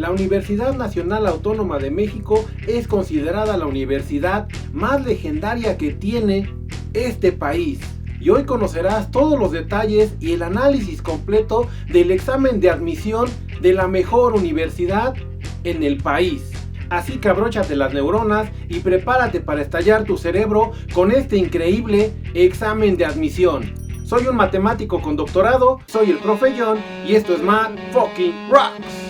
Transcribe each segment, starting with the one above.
la Universidad Nacional Autónoma de México es considerada la universidad más legendaria que tiene este país. Y hoy conocerás todos los detalles y el análisis completo del examen de admisión de la mejor universidad en el país. Así que abróchate las neuronas y prepárate para estallar tu cerebro con este increíble examen de admisión. Soy un matemático con doctorado, soy el profe John y esto es Math Fucking Rocks.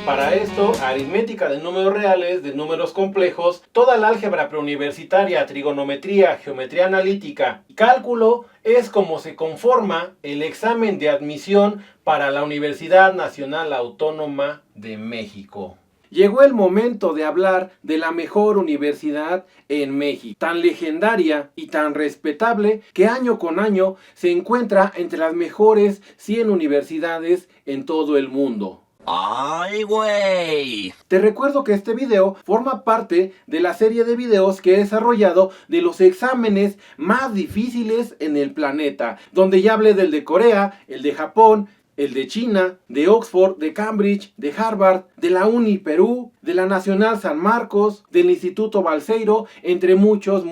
Para esto, aritmética de números reales, de números complejos, toda la álgebra preuniversitaria, trigonometría, geometría analítica y cálculo es como se conforma el examen de admisión para la Universidad Nacional Autónoma de México. Llegó el momento de hablar de la mejor universidad en México, tan legendaria y tan respetable que año con año se encuentra entre las mejores 100 universidades en todo el mundo. ¡Ay, güey! Te recuerdo que este video forma parte de la serie de videos que he desarrollado de los exámenes más difíciles en el planeta, donde ya hablé del de Corea, el de Japón, el de China, de Oxford, de Cambridge, de Harvard, de la Uni Perú, de la Nacional San Marcos, del Instituto Balseiro, entre muchos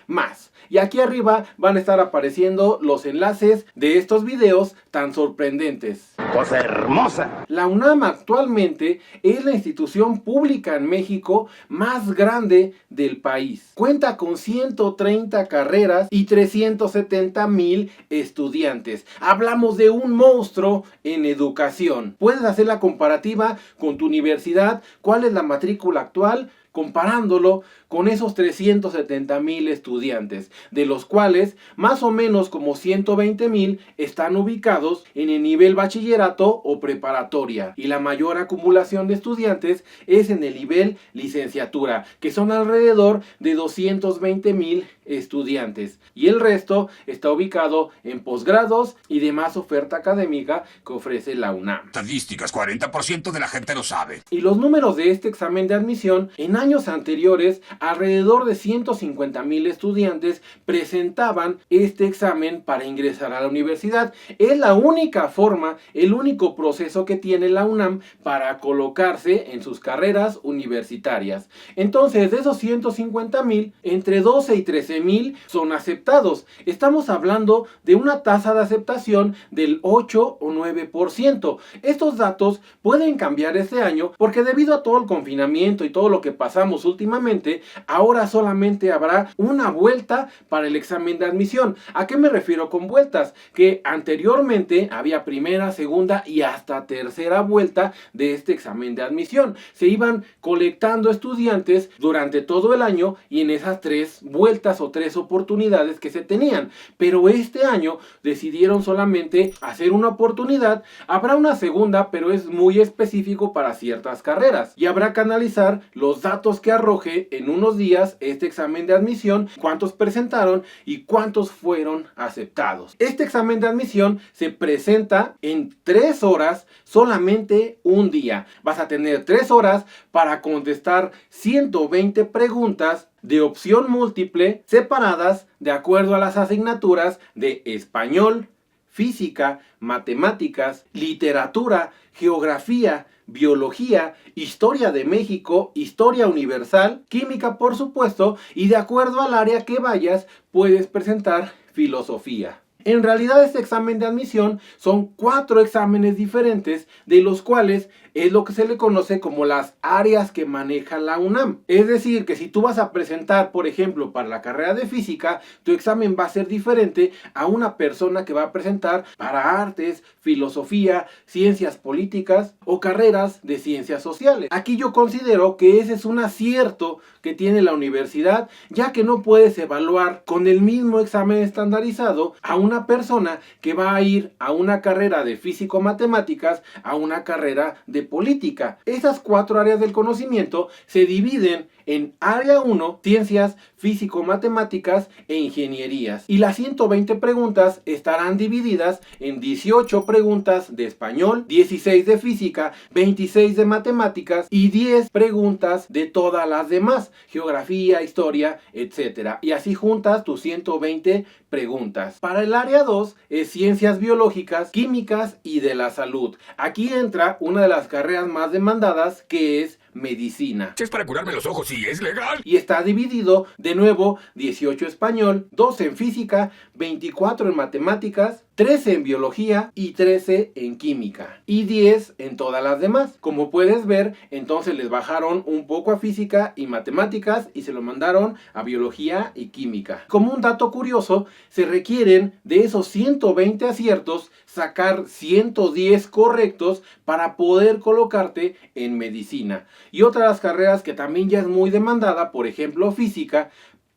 más. Y aquí arriba van a estar apareciendo los enlaces de estos videos tan sorprendentes. ¡Cosa hermosa! La UNAM actualmente es la institución pública en México más grande del país. Cuenta con 130 carreras y 370,000 estudiantes. Hablamos de un monstruo en educación. Puedes hacer la comparativa con tu universidad. ¿Cuál es la matrícula actual? Comparándolo con esos 370,000 estudiantes, de los cuales más o menos como 120,000 están ubicados en el nivel bachillerato o preparatoria, y la mayor acumulación de estudiantes es en el nivel licenciatura, que son alrededor de 220,000 estudiantes, y el resto está ubicado en posgrados y demás oferta académica que ofrece la UNAM. Estadísticas, 40% de la gente lo sabe. Y los números de este examen de admisión: en años anteriores, alrededor de 150,000 estudiantes presentaban este examen para ingresar a la universidad. Es la única forma, el único proceso que tiene la UNAM para colocarse en sus carreras universitarias. Entonces, de esos 150,000, entre 12 y 13,000 son aceptados. Estamos hablando de una tasa de aceptación del 8 o 9%. Estos datos pueden cambiar este año porque debido a todo el confinamiento y todo lo que pasamos últimamente, ahora solamente habrá una vuelta para el examen de admisión. ¿A qué me refiero con vueltas? Que anteriormente había primera, segunda y hasta tercera vuelta de este examen de admisión. Se iban colectando estudiantes durante todo el año y en esas 3 vueltas o 3 oportunidades que se tenían. Pero este año decidieron solamente hacer una oportunidad. Habrá una segunda, pero es muy específico para ciertas carreras. Y habrá que analizar los datos que arroje en unos días este examen de admisión, cuántos presentaron y cuántos fueron aceptados. Este examen de admisión se presenta en 3 horas, solamente un día. Vas a tener 3 horas para contestar 120 preguntas de opción múltiple separadas de acuerdo a las asignaturas de español, física, matemáticas, literatura, geografía, biología, historia de México, historia universal, química por supuesto, y de acuerdo al área que vayas puedes presentar filosofía. En realidad este examen de admisión son 4 exámenes diferentes, de los cuales es lo que se le conoce como las áreas que maneja la UNAM. Es decir, que si tú vas a presentar, por ejemplo, para la carrera de física, tu examen va a ser diferente a una persona que va a presentar para artes, filosofía, ciencias políticas o carreras de ciencias sociales. Aquí yo considero que ese es un acierto que tiene la universidad, ya que no puedes evaluar con el mismo examen estandarizado a una persona que va a ir a una carrera de físico-matemáticas a una carrera de política. Esas 4 áreas del conocimiento se dividen en área 1, ciencias físico-matemáticas e ingenierías. Y las 120 preguntas estarán divididas en 18 preguntas de español, 16 de física, 26 de matemáticas y 10 preguntas de todas las demás, geografía, historia, etc. Y así juntas tus 120 preguntas. Para el área área 2 es ciencias biológicas, químicas y de la salud. Aquí entra una de las carreras más demandadas, que es medicina. Es para curarme los ojos y es legal. Y está dividido, de nuevo, 18 español, 12 en física, 24 en matemáticas, 13 en biología y 13 en química. Y 10 en todas las demás. Como puedes ver, entonces les bajaron un poco a física y matemáticas y se lo mandaron a biología y química. Como un dato curioso, se requieren de esos 120 aciertos sacar 110 correctos para poder colocarte en medicina. Y otra de las carreras que también ya es muy demandada, por ejemplo física,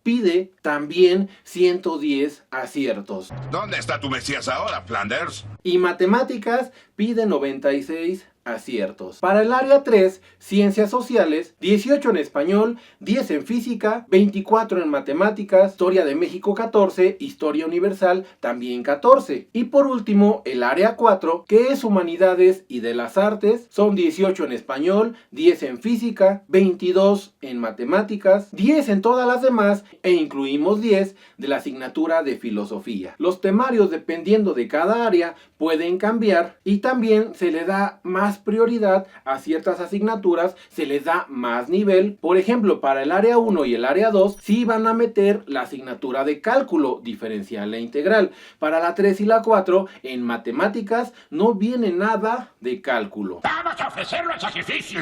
pide también 110 aciertos. ¿Dónde está tu Mesías ahora, Flanders? Y matemáticas pide 96 aciertos. Para el área 3, ciencias sociales, 18 en español, 10 en física, 24 en matemáticas, historia de México 14, historia universal también 14. Y por último, el área 4, que es humanidades y de las artes, son 18 en español, 10 en física, 22 en matemáticas, 10 en todas las demás e incluimos 10 de la asignatura de filosofía. Los temarios, dependiendo de cada área, pueden cambiar y también se le da más prioridad a ciertas asignaturas, se les da más nivel. Por ejemplo, para el área 1 y el área 2 sí van a meter la asignatura de cálculo diferencial e integral. Para la 3 y la 4 en matemáticas no viene nada de cálculo. ¡Vamos a ofrecerlo al sacrificio!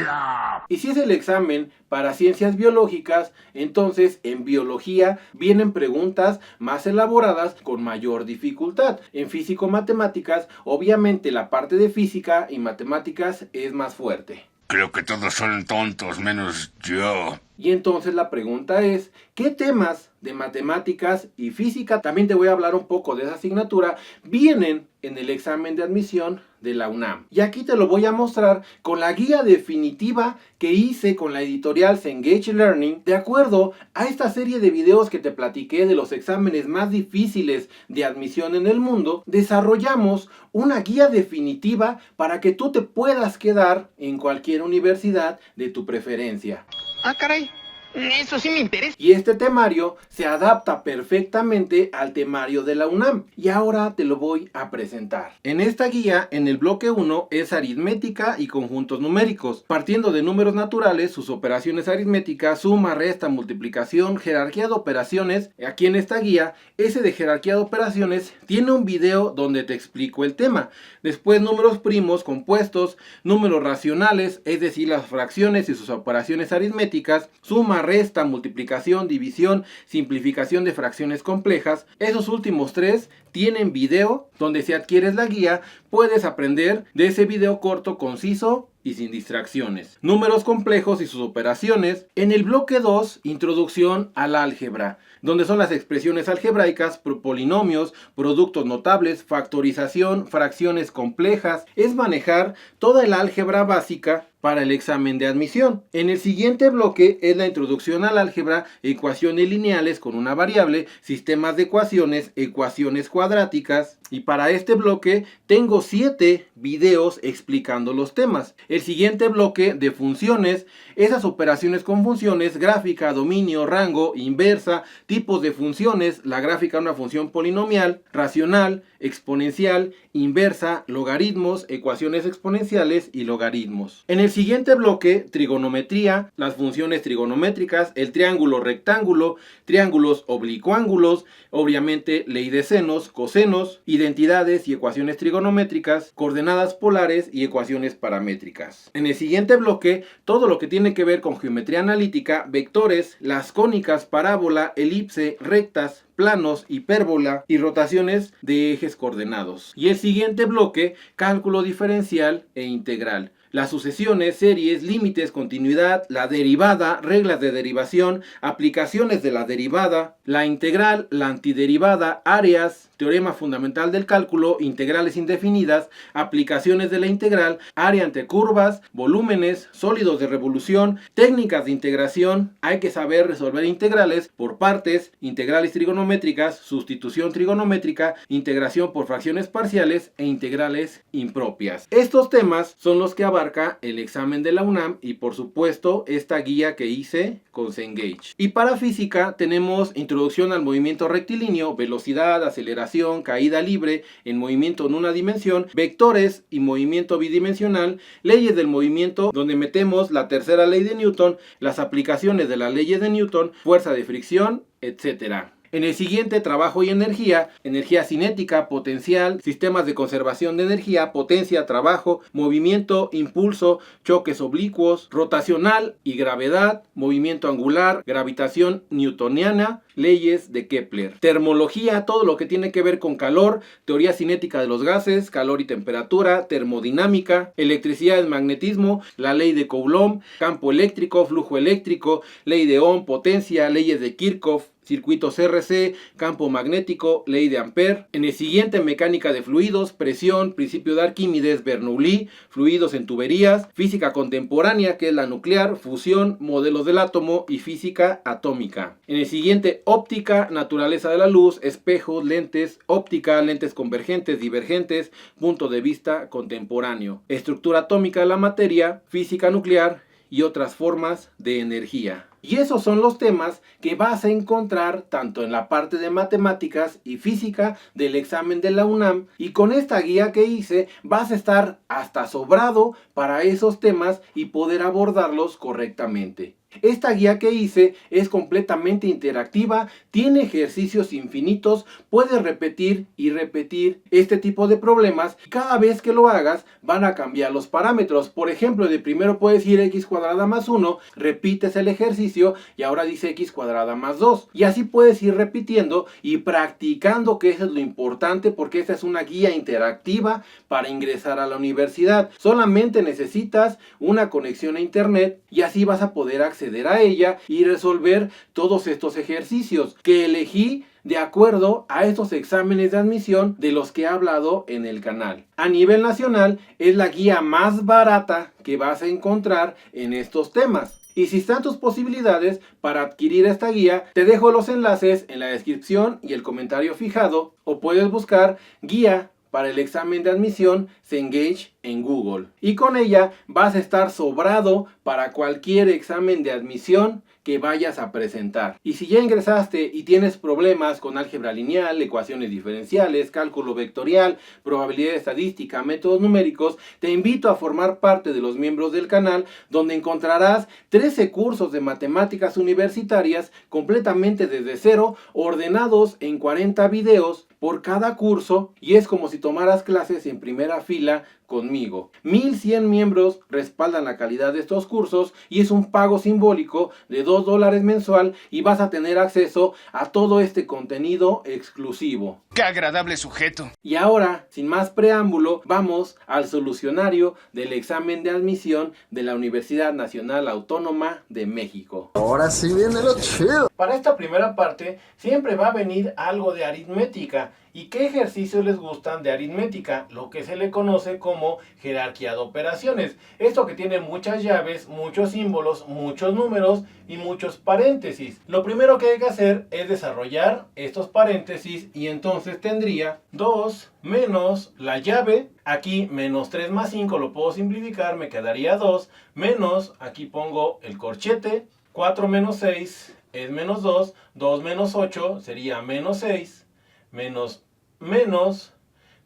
Y si es el examen para ciencias biológicas, entonces en biología vienen preguntas más elaboradas con mayor dificultad. En físico-matemáticas, obviamente la parte de física y matemáticas es más fuerte. Creo que todos son tontos, menos yo. Y entonces la pregunta es, ¿qué temas de matemáticas y física, también te voy a hablar un poco de esa asignatura, vienen en el examen de admisión de la UNAM? Y aquí te lo voy a mostrar con la guía definitiva que hice con la editorial Cengage Learning. De acuerdo a esta serie de videos que te platiqué de los exámenes más difíciles de admisión en el mundo, desarrollamos una guía definitiva para que tú te puedas quedar en cualquier universidad de tu preferencia. Ah, caray, eso sí me interesa. Y este temario se adapta perfectamente al temario de la UNAM. Y ahora te lo voy a presentar. En esta guía, en el bloque 1, es aritmética y conjuntos numéricos. Partiendo de números naturales, sus operaciones aritméticas, suma, resta, multiplicación, jerarquía de operaciones. Aquí en esta guía, ese de jerarquía de operaciones tiene un video donde te explico el tema. Después números primos, compuestos, números racionales, es decir, las fracciones y sus operaciones aritméticas, suma, resta, multiplicación, división, simplificación de fracciones complejas. Esos últimos tres tienen video donde si adquieres la guía puedes aprender de ese video corto, conciso y sin distracciones. Números complejos y sus operaciones. En el bloque 2, introducción al álgebra, donde son las expresiones algebraicas, polinomios, productos notables, factorización, fracciones complejas. Es manejar toda el álgebra básica para el examen de admisión. En el siguiente bloque es la introducción al álgebra, ecuaciones lineales con una variable, sistemas de ecuaciones, ecuaciones cuadráticas. Y para este bloque tengo 7 videos explicando los temas. El siguiente bloque de funciones, esas operaciones con funciones, gráfica, dominio, rango, inversa, tipos de funciones, la gráfica de una función polinomial, racional, exponencial, inversa, logaritmos, ecuaciones exponenciales y logaritmos. En el siguiente bloque, trigonometría, las funciones trigonométricas, el triángulo rectángulo, triángulos oblicuángulos, obviamente ley de senos, cosenos, identidades y ecuaciones trigonométricas, coordenadas polares y ecuaciones paramétricas. En el siguiente bloque, todo lo que tiene que ver con geometría analítica, vectores, las cónicas, parábola, elipse, rectas, planos, hipérbola y rotaciones de ejes coordenados. Y el siguiente bloque, cálculo diferencial e integral. Las sucesiones, series, límites, continuidad, la derivada, reglas de derivación, aplicaciones de la derivada, la integral, la antiderivada, áreas, teorema fundamental del cálculo, integrales indefinidas, aplicaciones de la integral, área entre curvas, volúmenes, sólidos de revolución, técnicas de integración. Hay que saber resolver integrales por partes, integrales trigonométricas trigonométricas, sustitución trigonométrica, integración por fracciones parciales e integrales impropias. Estos temas son los que abarca el examen de la UNAM y por supuesto esta guía que hice con Cengage. Y para física tenemos introducción al movimiento rectilíneo, velocidad, aceleración, caída libre en movimiento en una dimensión, vectores y movimiento bidimensional, leyes del movimiento, donde metemos la tercera ley de Newton, las aplicaciones de las leyes de Newton, fuerza de fricción, etc. En el siguiente, trabajo y energía, energía cinética, potencial, sistemas de conservación de energía, potencia, trabajo, movimiento, impulso, choques oblicuos, rotacional y gravedad, movimiento angular, gravitación newtoniana, leyes de Kepler. Termología, todo lo que tiene que ver con calor, teoría cinética de los gases, calor y temperatura, termodinámica, electricidad y magnetismo, la ley de Coulomb, campo eléctrico, flujo eléctrico, ley de Ohm, potencia, leyes de Kirchhoff, circuitos RC, campo magnético, ley de Ampère. En el siguiente, mecánica de fluidos, presión, principio de Arquímedes, Bernoulli, fluidos en tuberías, física contemporánea, que es la nuclear, fusión, modelos del átomo y física atómica. En el siguiente, óptica, naturaleza de la luz, espejos, lentes, óptica, lentes convergentes, divergentes, punto de vista contemporáneo, estructura atómica de la materia, física nuclear y otras formas de energía. Y esos son los temas que vas a encontrar tanto en la parte de matemáticas y física del examen de la UNAM, y con esta guía que hice vas a estar hasta sobrado para esos temas y poder abordarlos correctamente. Esta guía que hice es completamente interactiva, tiene ejercicios infinitos, puedes repetir y repetir este tipo de problemas. Cada vez que lo hagas van a cambiar los parámetros. Por ejemplo, de primero puedes ir x cuadrada más 1, repites el ejercicio y ahora dice x cuadrada más 2. Y así puedes ir repitiendo y practicando, que eso es lo importante, porque esta es una guía interactiva para ingresar a la universidad. Solamente necesitas una conexión a internet y así vas a poder acceder a ella y resolver todos estos ejercicios que elegí de acuerdo a estos exámenes de admisión de los que he hablado en el canal. A nivel nacional es la guía más barata que vas a encontrar en estos temas. Y si están tus posibilidades para adquirir esta guía, te dejo los enlaces en la descripción y el comentario fijado, o puedes buscar guía para el examen de admisión Cengage en Google. Y con ella vas a estar sobrado para cualquier examen de admisión que vayas a presentar. Y si ya ingresaste y tienes problemas con álgebra lineal, ecuaciones diferenciales, cálculo vectorial, probabilidad estadística, métodos numéricos, te invito a formar parte de los miembros del canal, donde encontrarás 13 cursos de matemáticas universitarias completamente desde cero, ordenados en 40 videos por cada curso, y es como si tomaras clases en primera fila conmigo. 1100 miembros respaldan la calidad de estos cursos y es un pago simbólico de $2 mensual, y vas a tener acceso a todo este contenido exclusivo. ¡Qué agradable sujeto! Y ahora, sin más preámbulo, vamos al solucionario del examen de admisión de la Universidad Nacional Autónoma de México. Ahora sí viene lo chido. Para esta primera parte siempre va a venir algo de aritmética. ¿Y qué ejercicios les gustan de aritmética? Lo que se le conoce como jerarquía de operaciones. Esto que tiene muchas llaves, muchos símbolos, muchos números y muchos paréntesis. Lo primero que hay que hacer es desarrollar estos paréntesis, y entonces tendría 2 menos la llave. Aquí menos 3 más 5 lo puedo simplificar, me quedaría 2 menos, aquí pongo el corchete, 4 menos 6 es menos 2, 2 menos 8 sería menos 6, menos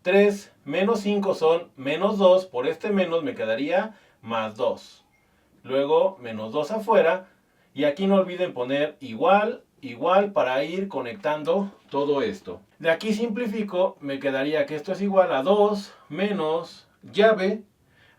3 menos 5 son menos 2, por este menos me quedaría más 2. Luego menos 2 afuera, y aquí no olviden poner igual para ir conectando todo esto. De aquí simplifico, me quedaría que esto es igual a 2 menos llave,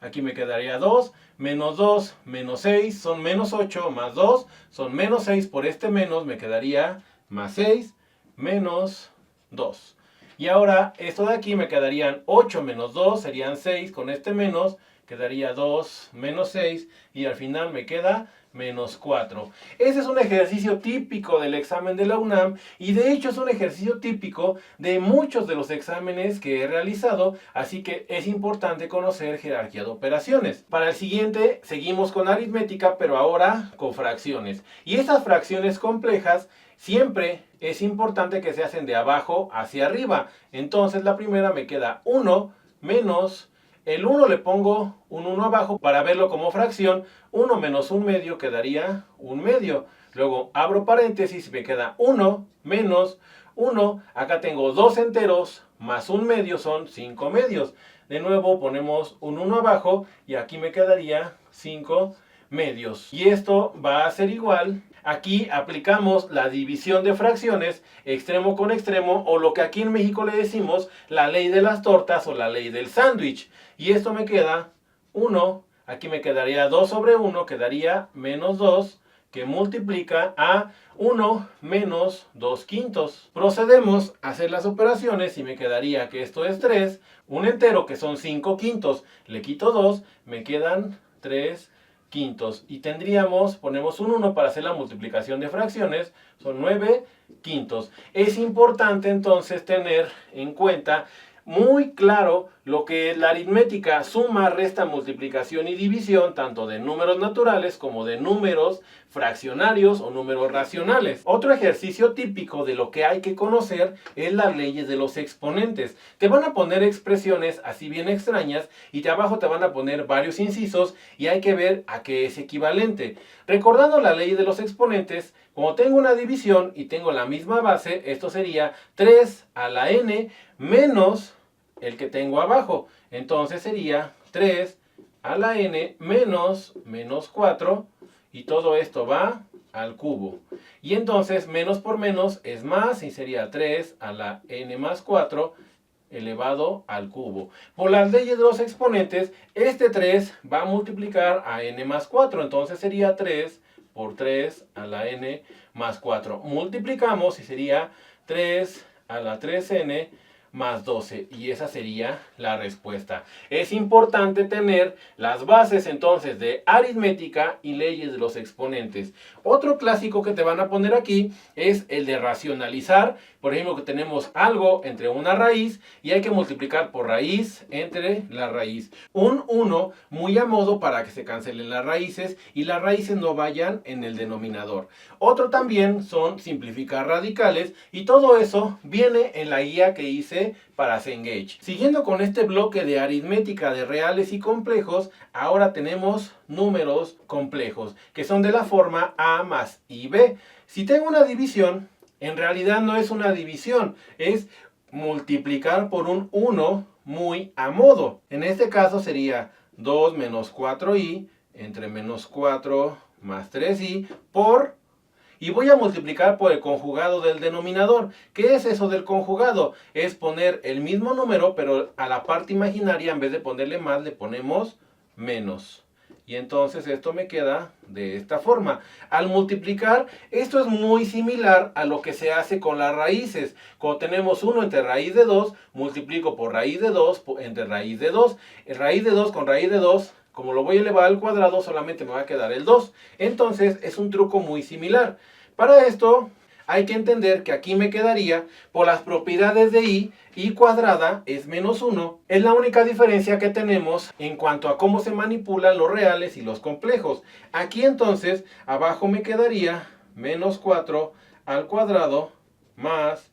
aquí me quedaría 2 menos 6 son menos 8, más 2 son menos 6, por este menos me quedaría más 6 menos 2. Y ahora esto de aquí me quedarían 8 menos 2 serían 6, con este menos quedaría 2 menos 6 y al final me queda menos 4. Ese es un ejercicio típico del examen de la UNAM y de hecho es un ejercicio típico de muchos de los exámenes que he realizado, así que es importante conocer jerarquía de operaciones. Para el siguiente seguimos con aritmética, pero ahora con fracciones. Y estas fracciones complejas siempre es importante que se hacen de abajo hacia arriba. Entonces la primera me queda 1 menos... El 1 le pongo un 1 abajo para verlo como fracción. 1 menos 1 medio quedaría 1 medio. Luego abro paréntesis y me queda 1 menos 1. Acá tengo 2 enteros más 1 medio son 5 medios. De nuevo ponemos un 1 abajo y aquí me quedaría 5 medios. Y esto va a ser igual. Aquí aplicamos la división de fracciones extremo con extremo, o lo que aquí en México le decimos la ley de las tortas o la ley del sándwich. Y esto me queda 1, aquí me quedaría 2 sobre 1, quedaría menos 2, que multiplica a 1 menos 2 quintos. Procedemos a hacer las operaciones y me quedaría que esto es 3, un entero que son 5 quintos, le quito 2, me quedan 3 quintos. Y tendríamos, ponemos un 1 para hacer la multiplicación de fracciones, son 9 quintos. Es importante entonces tener en cuenta muy claro lo que es la aritmética: suma, resta, multiplicación y división, tanto de números naturales como de números fraccionarios o números racionales. Otro ejercicio típico de lo que hay que conocer es las leyes de los exponentes. Te van a poner expresiones así bien extrañas y de abajo te van a poner varios incisos y hay que ver a qué es equivalente. Recordando la ley de los exponentes, como tengo una división y tengo la misma base, esto sería 3 a la n menos el que tengo abajo. Entonces sería 3 a la n menos 4, y todo esto va al cubo. Y entonces menos por menos es más y sería 3 a la n más 4 elevado al cubo. Por las leyes de los exponentes, este 3 va a multiplicar a n más 4. Entonces sería 3 por 3 a la n más 4. Multiplicamos y sería 3 a la 3n más 12, y esa sería la respuesta. Es importante tener las bases entonces de aritmética y leyes de los exponentes. Otro clásico que te van a poner aquí es el de racionalizar. Por ejemplo, que tenemos algo entre una raíz y hay que multiplicar por raíz entre la raíz. Un 1 muy a modo para que se cancelen las raíces y las raíces no vayan en el denominador. Otro también son simplificar radicales, y todo eso viene en la guía que hice para Cengage. Siguiendo con este bloque de aritmética de reales y complejos, ahora tenemos números complejos, que son de la forma a más ib. Si tengo una división, en realidad no es una división, es multiplicar por un 1 muy a modo. En este caso sería 2 menos 4i entre menos 4 más 3i por... y voy a multiplicar por el conjugado del denominador. ¿Qué es eso del conjugado? Es poner el mismo número, pero a la parte imaginaria, en vez de ponerle más, le ponemos menos. Y entonces esto me queda de esta forma. Al multiplicar, esto es muy similar a lo que se hace con las raíces. Cuando tenemos 1 entre raíz de 2, multiplico por raíz de 2 entre raíz de 2. Raíz de 2 con raíz de 2, como lo voy a elevar al cuadrado, solamente me va a quedar el 2. Entonces es un truco muy similar. Para esto hay que entender que aquí me quedaría, por las propiedades de i cuadrada es menos 1. Es la única diferencia que tenemos en cuanto a cómo se manipulan los reales y los complejos. Aquí entonces abajo me quedaría menos 4 al cuadrado más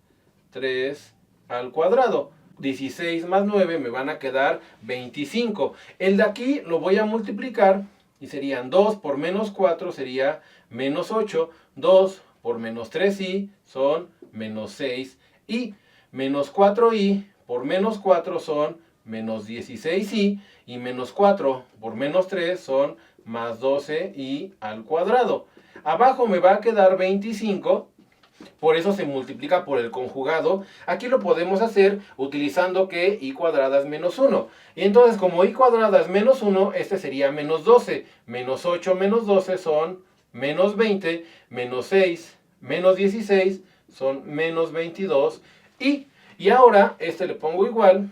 3 al cuadrado. 16 más 9 me van a quedar 25. El de aquí lo voy a multiplicar y serían 2 por menos 4 sería menos 8. 2 por menos 3i son menos 6i. Menos 4i por menos 4 son menos 16i. Y menos 4 por menos 3 son más 12i al cuadrado. Abajo me va a quedar 25. Por eso se multiplica por el conjugado. Aquí lo podemos hacer utilizando que i cuadrada es menos 1. Y entonces, como i cuadrada es menos 1, este sería menos 12. Menos 8 menos 12 son menos 20. Menos 6 menos 16 son menos 22. Y ahora este le pongo igual.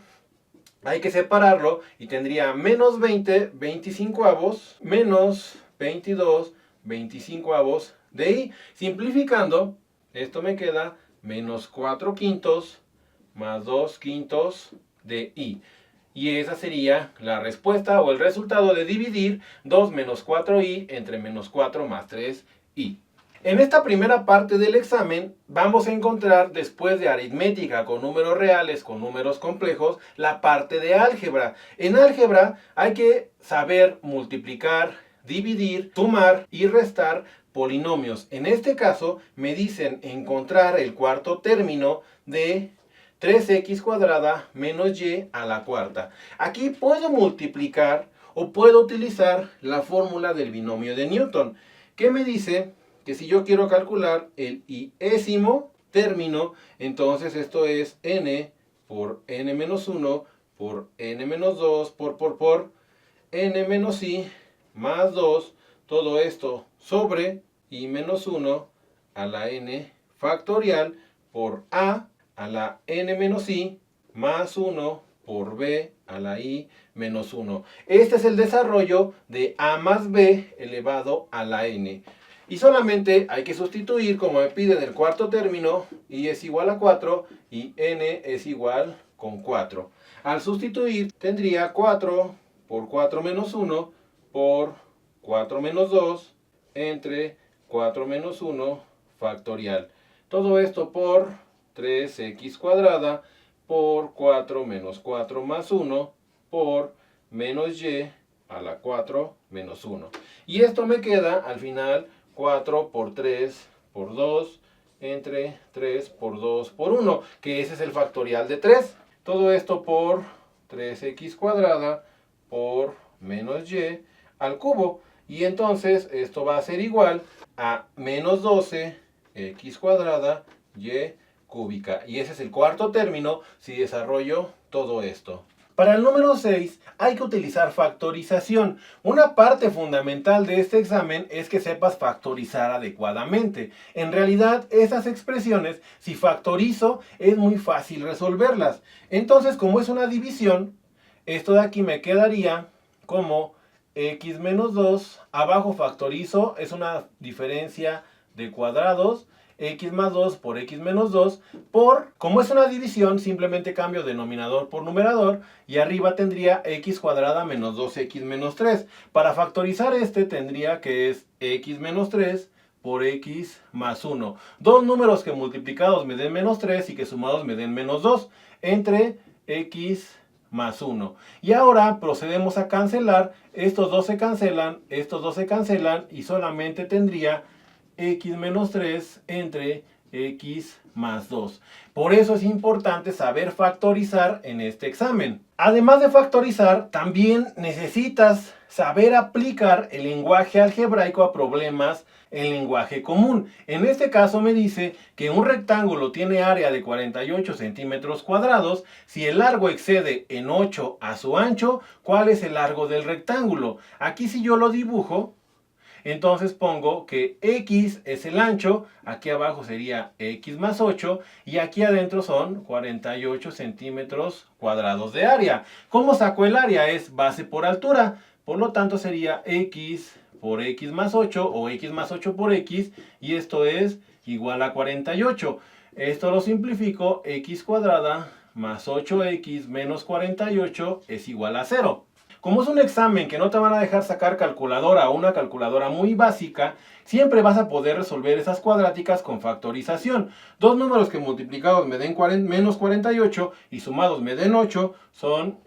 hay que separarlo y tendría menos 20 25avos menos 22 25avos de i. Simplificando, esto me queda menos 4 quintos más 2 quintos de i. Y esa sería la respuesta o el resultado de dividir 2 menos 4i entre menos 4 más 3i. En esta primera parte del examen vamos a encontrar, después de aritmética con números reales, con números complejos, la parte de álgebra. En álgebra hay que saber multiplicar, dividir, sumar y restar polinomios. En este caso me dicen encontrar el cuarto término de 3x cuadrada menos y a la cuarta. Aquí puedo multiplicar o puedo utilizar la fórmula del binomio de Newton, que me dice que si yo quiero calcular el iésimo término, entonces esto es n por n menos 1 por n menos 2 por n menos i más 2, todo esto sobre i menos 1 a la n factorial por a la n menos i más 1 por b a la i menos 1. Este es el desarrollo de a más b elevado a la n. Y solamente hay que sustituir, como me piden el cuarto término, i es igual a 4 y n es igual con 4. Al sustituir tendría 4 por 4 menos 1 por 4 menos 2 entre 4 menos 1 factorial. Todo esto por 3x cuadrada por 4 menos 4 más 1 por menos y a la 4 menos 1. Y esto me queda al final 4 por 3 por 2 entre 3 por 2 por 1, que ese es el factorial de 3. Todo esto por 3x cuadrada por menos y al cubo. Y entonces esto va a ser igual a menos 12x cuadrada y cúbica. Y ese es el cuarto término si desarrollo todo esto. Para el número 6 hay que utilizar factorización. Una parte fundamental de este examen es que sepas factorizar adecuadamente. En realidad, esas expresiones, si factorizo, es muy fácil resolverlas. Entonces, como es una división, esto de aquí me quedaría como x menos 2. Abajo factorizo, es una diferencia de cuadrados. X más 2 por x menos 2 por, como es una división, simplemente cambio denominador por numerador y arriba tendría x cuadrada menos 2x menos 3. Para factorizar este tendría que es x menos 3 por x más 1. Dos números que multiplicados me den menos 3 y que sumados me den menos 2 entre x más 1. Y ahora procedemos a cancelar, estos dos se cancelan, estos dos se cancelan y solamente tendría x menos 3 entre x más 2. Por eso es importante saber factorizar en este examen. Además de factorizar, también necesitas saber aplicar el lenguaje algebraico a problemas en lenguaje común. En este caso me dice que un rectángulo tiene área de 48 centímetros cuadrados. Si el largo excede en 8 a su ancho, ¿cuál es el largo del rectángulo? Aquí si yo lo dibujo, entonces pongo que x es el ancho, aquí abajo sería x más 8 y aquí adentro son 48 centímetros cuadrados de área. ¿Cómo saco el área? Es base por altura, por lo tanto sería x por x más 8 o x más 8 por x y esto es igual a 48. Esto lo simplifico, x cuadrada más 8x menos 48 es igual a 0. Como es un examen que no te van a dejar sacar calculadora o una calculadora muy básica, siempre vas a poder resolver esas cuadráticas con factorización. Dos números que multiplicados me den menos 48 y sumados me den 8 son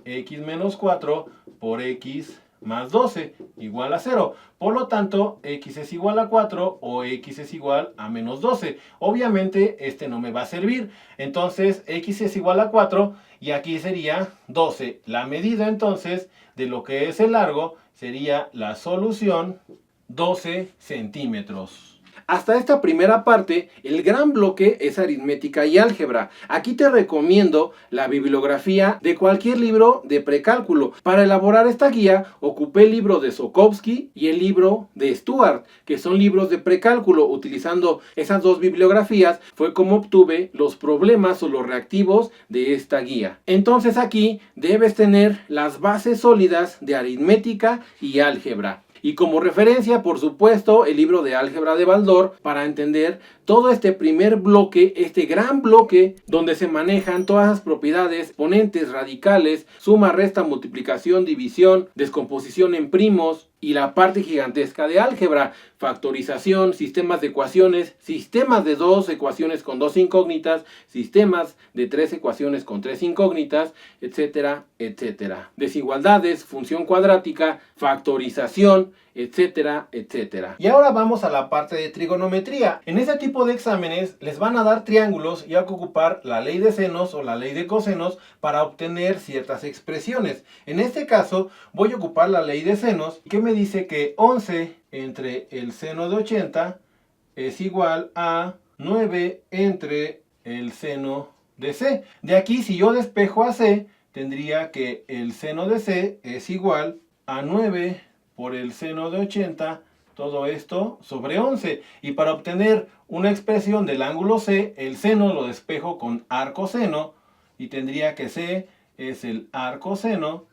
x menos 4 por x más 12 igual a 0. Por lo tanto, x es igual a 4 o x es igual a menos 12. Obviamente, este no me va a servir. Entonces, x es igual a 4 y aquí sería 12. La medida entonces de lo que es el largo sería la solución 12 centímetros. Hasta esta primera parte, el gran bloque es aritmética y álgebra. Aquí te recomiendo la bibliografía de cualquier libro de precálculo. Para elaborar esta guía, ocupé el libro de Sokowski y el libro de Stuart, que son libros de precálculo. Utilizando esas dos bibliografías fue como obtuve los problemas o los reactivos de esta guía. Entonces aquí debes tener las bases sólidas de aritmética y álgebra. Y como referencia, por supuesto, el libro de álgebra de Baldor para entender todo este primer bloque, este gran bloque donde se manejan todas las propiedades, exponentes, radicales, suma, resta, multiplicación, división, descomposición en primos y la parte gigantesca de álgebra, factorización, sistemas de ecuaciones, sistemas de dos ecuaciones con dos incógnitas, sistemas de tres ecuaciones con tres incógnitas, etcétera, etcétera. Desigualdades, función cuadrática, factorización, etcétera, etcétera. Y ahora vamos a la parte de trigonometría. En este tipo de exámenes les van a dar triángulos y hay que ocupar la ley de senos o la ley de cosenos para obtener ciertas expresiones. En este caso voy a ocupar la ley de senos, que me dice que 11 entre el seno de 80 es igual a 9 entre el seno de C. De aquí, si yo despejo a C, tendría que el seno de C es igual a 9 por el seno de 80, todo esto sobre 11. Y para obtener una expresión del ángulo C, el seno lo despejo con arcoseno y tendría que C es el arcoseno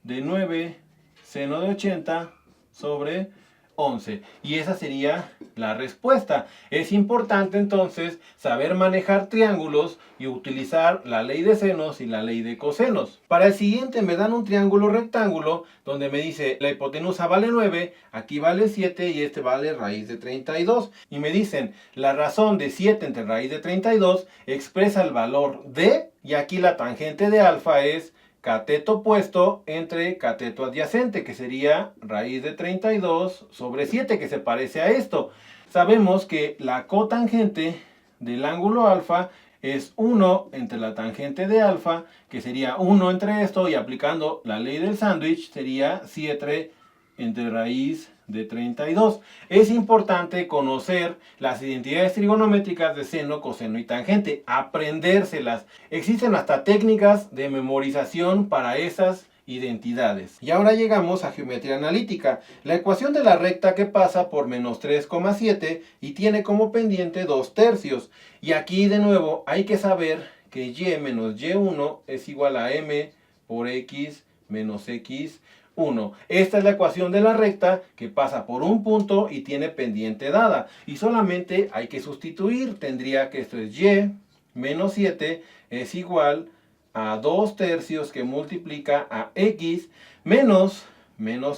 de 9 seno de 80 sobre 11. Y esa sería la respuesta. Es importante entonces saber manejar triángulos y utilizar la ley de senos y la ley de cosenos. Para el siguiente me dan un triángulo rectángulo donde me dice la hipotenusa vale 9, aquí vale 7 y este vale raíz de 32. Y me dicen la razón de 7 entre raíz de 32 expresa el valor de, y aquí la tangente de alfa es cateto opuesto entre cateto adyacente, que sería raíz de 32 sobre 7, que se parece a esto. Sabemos que la cotangente del ángulo alfa es 1 entre la tangente de alfa, que sería 1 entre esto, y aplicando la ley del sándwich sería 7 entre raíz de 32. Es importante conocer las identidades trigonométricas de seno, coseno y tangente, aprendérselas. Existen hasta técnicas de memorización para esas identidades. Y ahora llegamos a geometría analítica. La ecuación de la recta que pasa por menos 3,7 y tiene como pendiente 2/3. Y aquí de nuevo hay que saber que y menos y1 es igual a m por x menos x1. Esta es la ecuación de la recta que pasa por un punto y tiene pendiente dada. Y solamente hay que sustituir. Tendría que esto es y menos 7 es igual a 2/3 que multiplica a x menos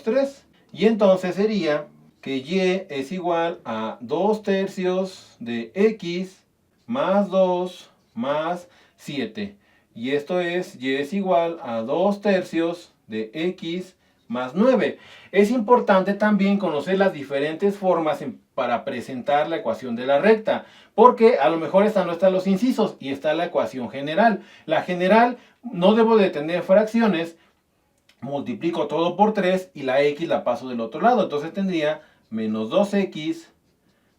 3. Y entonces sería que y es igual a 2/3 de x más 2 más 7. Y esto es y es igual a 2/3 de x más 9. Es importante también conocer las diferentes formas para presentar la ecuación de la recta, porque a lo mejor esta no están los incisos y está la ecuación general. La general no debo de tener fracciones, multiplico todo por 3 y la x la paso del otro lado. Entonces tendría menos 2x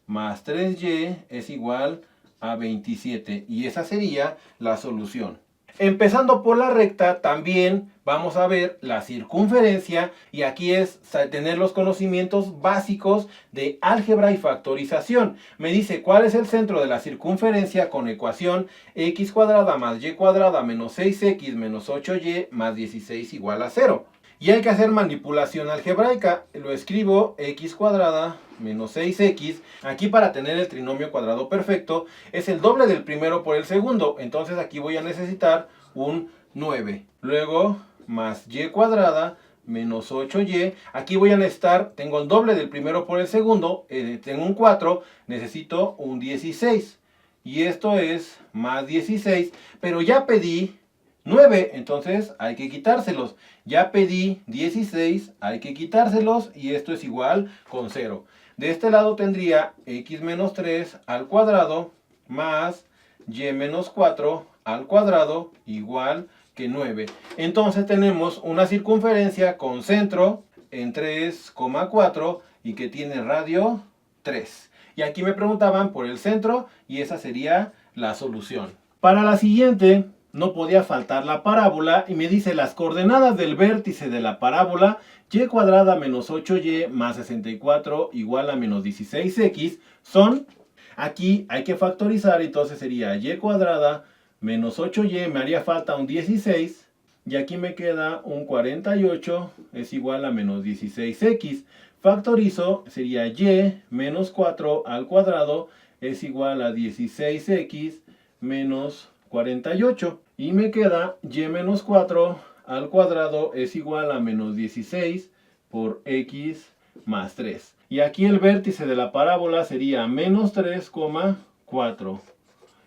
más 3y es igual a 27 y esa sería la solución. Empezando por la recta, también vamos a ver la circunferencia y aquí es tener los conocimientos básicos de álgebra y factorización. Me dice cuál es el centro de la circunferencia con ecuación x cuadrada más y cuadrada menos 6x menos 8y más 16 igual a 0. Y hay que hacer manipulación algebraica. Lo escribo x cuadrada menos 6x. Aquí para tener el trinomio cuadrado perfecto es el doble del primero por el segundo. Entonces aquí voy a necesitar un 9. Luego más y cuadrada menos 8y. Aquí voy a necesitar, tengo el doble del primero por el segundo. Tengo un 4. Necesito un 16. Y esto es más 16. Pero ya pedí 9, entonces hay que quitárselos. Ya pedí 16, hay que quitárselos y esto es igual con 0. De este lado tendría x menos 3 al cuadrado más y menos 4 al cuadrado igual que 9. Entonces tenemos una circunferencia con centro en 3,4 y que tiene radio 3. Y aquí me preguntaban por el centro y esa sería la solución. Para la siguiente no podía faltar la parábola y me dice las coordenadas del vértice de la parábola y cuadrada menos 8y más 64 igual a menos 16x son, aquí hay que factorizar, entonces sería y cuadrada menos 8y, me haría falta un 16 y aquí me queda un 48 es igual a menos 16x. Factorizo, sería y menos 4 al cuadrado es igual a 16x menos 48. Y me queda y menos 4 al cuadrado es igual a menos 16 por x más 3. Y aquí el vértice de la parábola sería menos 3,4.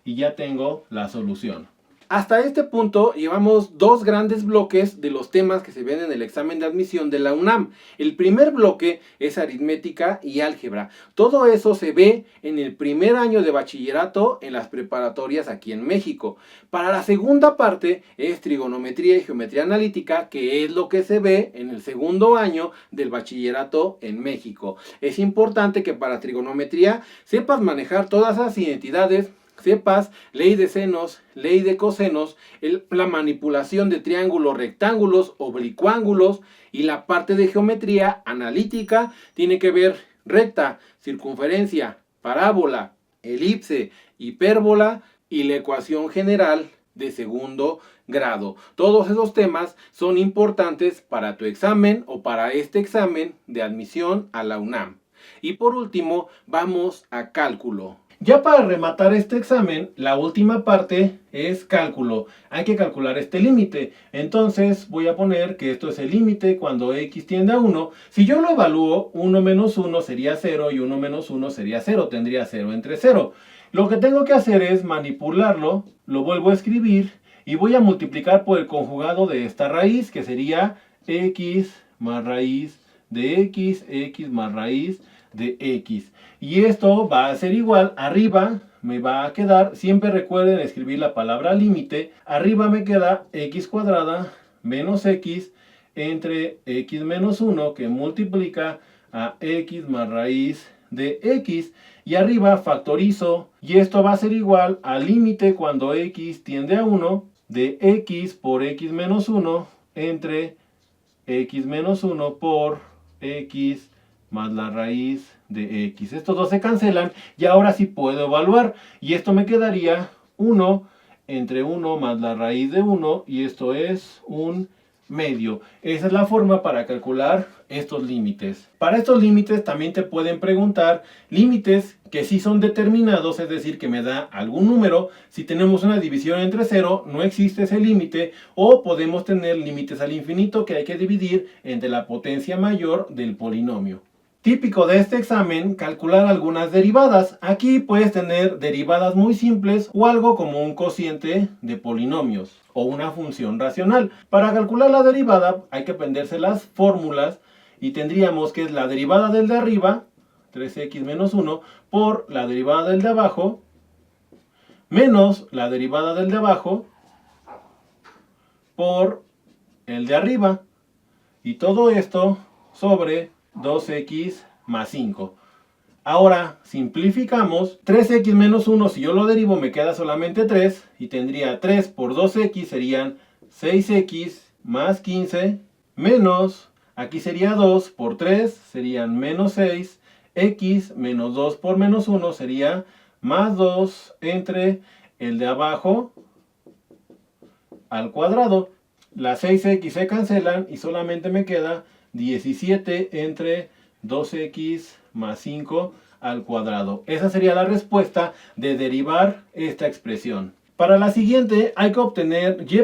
Y ya tengo la solución. Hasta este punto llevamos dos grandes bloques de los temas que se ven en el examen de admisión de la UNAM. El primer bloque es aritmética y álgebra. Todo eso se ve en el primer año de bachillerato en las preparatorias aquí en México. Para la segunda parte es trigonometría y geometría analítica, que es lo que se ve en el segundo año del bachillerato en México. Es importante que para trigonometría sepas manejar todas las identidades, sepas ley de senos, ley de cosenos, la manipulación de triángulos, rectángulos, oblicuángulos, y la parte de geometría analítica tiene que ver recta, circunferencia, parábola, elipse, hipérbola y la ecuación general de segundo grado. Todos esos temas son importantes para tu examen o para este examen de admisión a la UNAM. Y por último, vamos a cálculo. Ya para rematar este examen, la última parte es cálculo. Hay que calcular este límite. Entonces voy a poner que esto es el límite cuando x tiende a 1. Si yo lo evalúo, 1 menos 1 sería 0 y 1 menos 1 sería 0. Tendría 0 entre 0. Lo que tengo que hacer es manipularlo, lo vuelvo a escribir y voy a multiplicar por el conjugado de esta raíz, que sería x más raíz de x más raíz de x. Y esto va a ser igual, arriba me va a quedar, siempre recuerden escribir la palabra límite, arriba me queda x cuadrada menos x entre x menos 1 que multiplica a x más raíz de x, y arriba factorizo y esto va a ser igual al límite cuando x tiende a 1 de x por x menos 1 entre x menos 1 por x más la raíz de x. Estos dos se cancelan y ahora sí puedo evaluar. Y esto me quedaría 1 entre 1 más la raíz de 1 y esto es un medio. Esa es la forma para calcular estos límites. Para estos límites también te pueden preguntar límites que sí son determinados, es decir, que me da algún número. Si tenemos una división entre 0, no existe ese límite, o podemos tener límites al infinito que hay que dividir entre la potencia mayor del polinomio. Típico de este examen, calcular algunas derivadas. Aquí puedes tener derivadas muy simples o algo como un cociente de polinomios o una función racional. Para calcular la derivada hay que aprenderse las fórmulas y tendríamos que es la derivada del de arriba, 3x menos 1, por la derivada del de abajo, menos la derivada del de abajo, por el de arriba. Y todo esto sobre 2x más 5. Ahora simplificamos. 3x menos 1, si yo lo derivo me queda solamente 3. Y tendría 3 por 2x serían 6x más 15. Menos, aquí sería 2 por 3 serían menos 6. X menos 2 por menos 1 sería más 2 entre el de abajo al cuadrado. Las 6x se cancelan y solamente me queda 17 entre 2x más 5 al cuadrado. Esa sería la respuesta de derivar esta expresión. Para la siguiente hay que obtener y'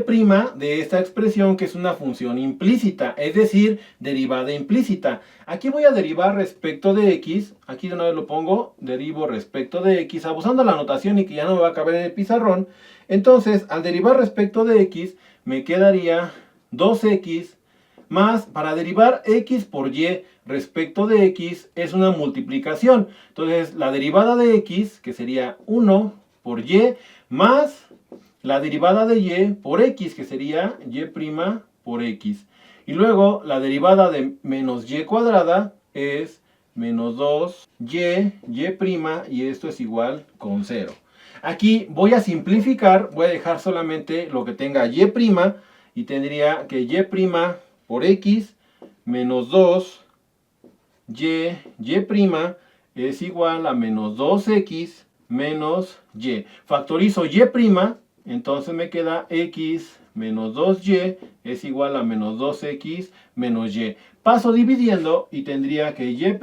de esta expresión, que es una función implícita, es decir, derivada implícita. Aquí voy a derivar respecto de x, aquí de una vez lo pongo, derivo respecto de x, abusando la notación y que ya no me va a caber en el pizarrón. Entonces, al derivar respecto de x, me quedaría 2x más, para derivar x por y respecto de x, es una multiplicación. Entonces, la derivada de x, que sería 1 por y, más la derivada de y por x, que sería y' por x. Y luego, la derivada de menos y cuadrada es menos 2y, y esto es igual con 0. Aquí voy a simplificar, voy a dejar solamente lo que tenga y', y tendría que y' por x menos 2y, es igual a menos 2x menos y. Factorizo y', entonces me queda x menos 2y es igual a menos 2x menos y. Paso dividiendo y tendría que y'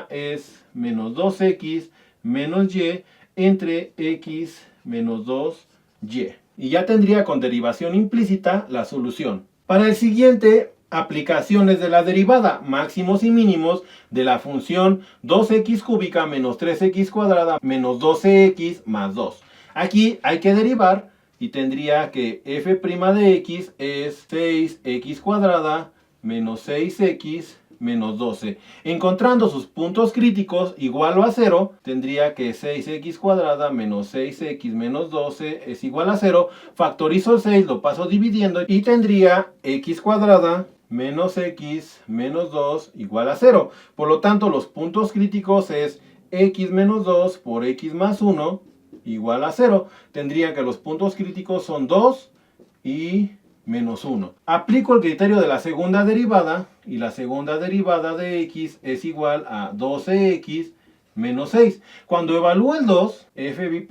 es menos 2x menos y entre x menos 2y. Y ya tendría con derivación implícita la solución. Para el siguiente, aplicaciones de la derivada, máximos y mínimos de la función 2x cúbica menos 3x cuadrada menos 12x más 2. Aquí hay que derivar y tendría que f' de x es 6x cuadrada menos 6x menos 12. Encontrando sus puntos críticos igual o a 0, tendría que 6x cuadrada menos 6x menos 12 es igual a 0. Factorizo el 6, lo paso dividiendo y tendría x cuadrada menos x menos 2 igual a 0. Por lo tanto, los puntos críticos es x menos 2 por x más 1 igual a 0. Tendría que los puntos críticos son 2 y menos 1. Aplico el criterio de la segunda derivada y la segunda derivada de x es igual a 12x menos 6. Cuando evalúo el 2, f'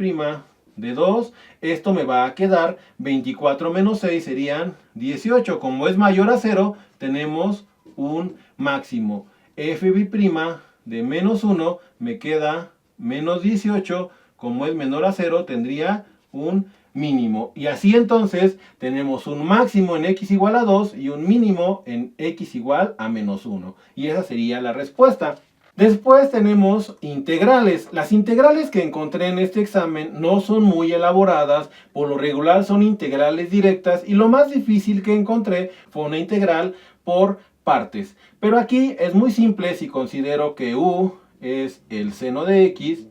de 2, esto me va a quedar 24 menos 6 serían 18. Como es mayor a 0, tenemos un máximo. f' de menos 1 me queda menos 18. Como es menor a 0, tendría un mínimo. Y así entonces tenemos un máximo en x igual a 2 y un mínimo en x igual a menos 1. Y esa sería la respuesta. Después tenemos integrales. Las integrales que encontré en este examen no son muy elaboradas. Por lo regular son integrales directas. Y lo más difícil que encontré fue una integral por partes. Pero aquí es muy simple si considero que u es el seno de x,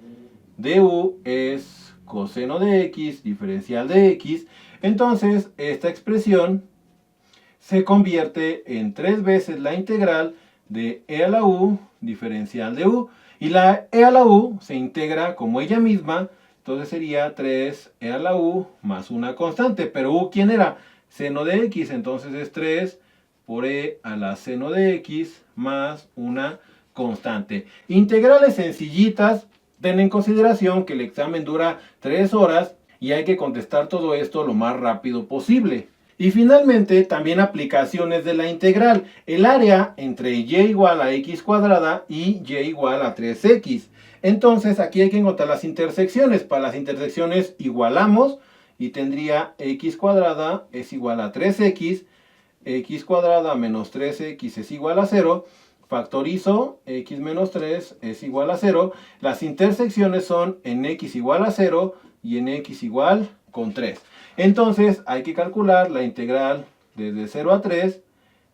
du es coseno de x, diferencial de x. Entonces esta expresión se convierte en 3 veces la integral de e a la u, diferencial de u. Y la e a la u se integra como ella misma, entonces sería 3e a la u más una constante. Pero u, ¿quién era? Seno de x, entonces es 3 por e a la seno de x más una constante. Integrales sencillitas. Ten en consideración que el examen dura 3 horas y hay que contestar todo esto lo más rápido posible. Y finalmente, también aplicaciones de la integral. El área entre y igual a x cuadrada y y igual a 3x. Entonces, aquí hay que encontrar las intersecciones. Para las intersecciones igualamos y tendría x cuadrada es igual a 3x. X cuadrada menos 3x es igual a 0. Factorizo, x menos 3 es igual a 0. Las intersecciones son en x igual a 0 y en x igual con 3. Entonces hay que calcular la integral desde 0 a 3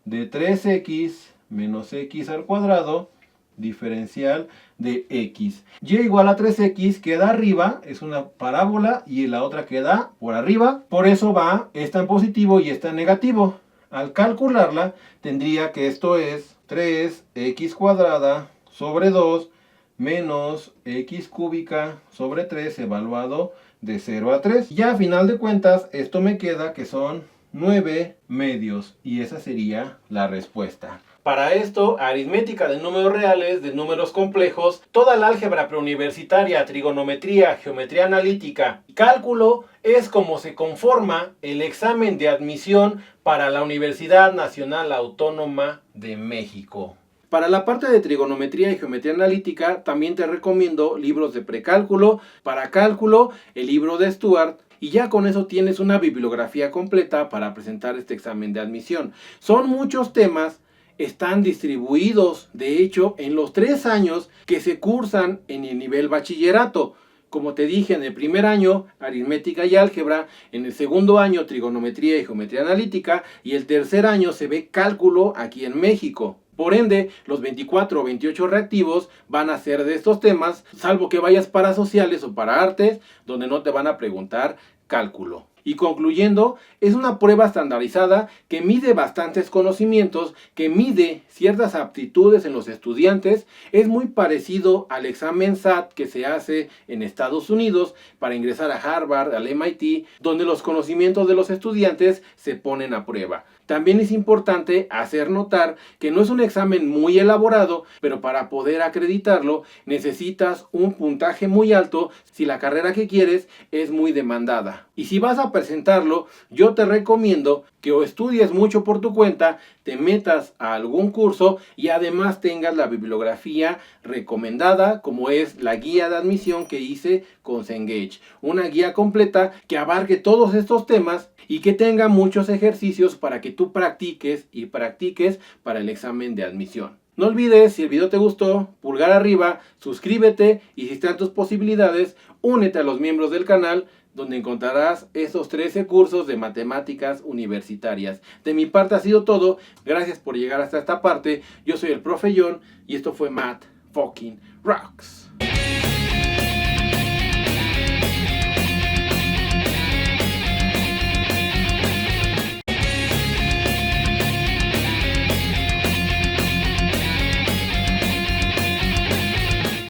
de 3x menos x al cuadrado diferencial de x. Y igual a 3x queda arriba, es una parábola, y la otra queda por arriba. Por eso va esta en positivo y esta en negativo. Al calcularla tendría que esto es 3x cuadrada sobre 2 menos x cúbica sobre 3 evaluado de 0 a 3. Ya a final de cuentas esto me queda que son 9 medios y esa sería la respuesta. Para esto, aritmética de números reales, de números complejos, toda la álgebra preuniversitaria, trigonometría, geometría analítica y cálculo es como se conforma el examen de admisión para la Universidad Nacional Autónoma de México. Para la parte de trigonometría y geometría analítica, también te recomiendo libros de precálculo, para cálculo, el libro de Stuart, y ya con eso tienes una bibliografía completa para presentar este examen de admisión. Son muchos temas, están distribuidos, de hecho, en los 3 años que se cursan en el nivel bachillerato. Como te dije, en el primer año, aritmética y álgebra, en el segundo año, trigonometría y geometría analítica, y el tercer año se ve cálculo aquí en México. Por ende, los 24 o 28 reactivos van a ser de estos temas, salvo que vayas para sociales o para artes, donde no te van a preguntar cálculo. Y concluyendo, es una prueba estandarizada que mide bastantes conocimientos, que mide ciertas aptitudes en los estudiantes. Es muy parecido al examen SAT que se hace en Estados Unidos para ingresar a Harvard, al MIT, donde los conocimientos de los estudiantes se ponen a prueba. También es importante hacer notar que no es un examen muy elaborado, pero para poder acreditarlo necesitas un puntaje muy alto si la carrera que quieres es muy demandada. Y si vas a presentarlo, yo te recomiendo que o estudies mucho por tu cuenta, te metas a algún curso y además tengas la bibliografía recomendada, como es la guía de admisión que hice con Cengage. Una guía completa que abarque todos estos temas y que tenga muchos ejercicios para que tú practiques y practiques para el examen de admisión. No olvides, si el video te gustó, pulgar arriba, suscríbete y si están tus posibilidades, únete a los miembros del canal, donde encontrarás esos 13 cursos de matemáticas universitarias. De mi parte ha sido todo. Gracias por llegar hasta esta parte. Yo soy el Profe John y esto fue Math Fucking Rocks.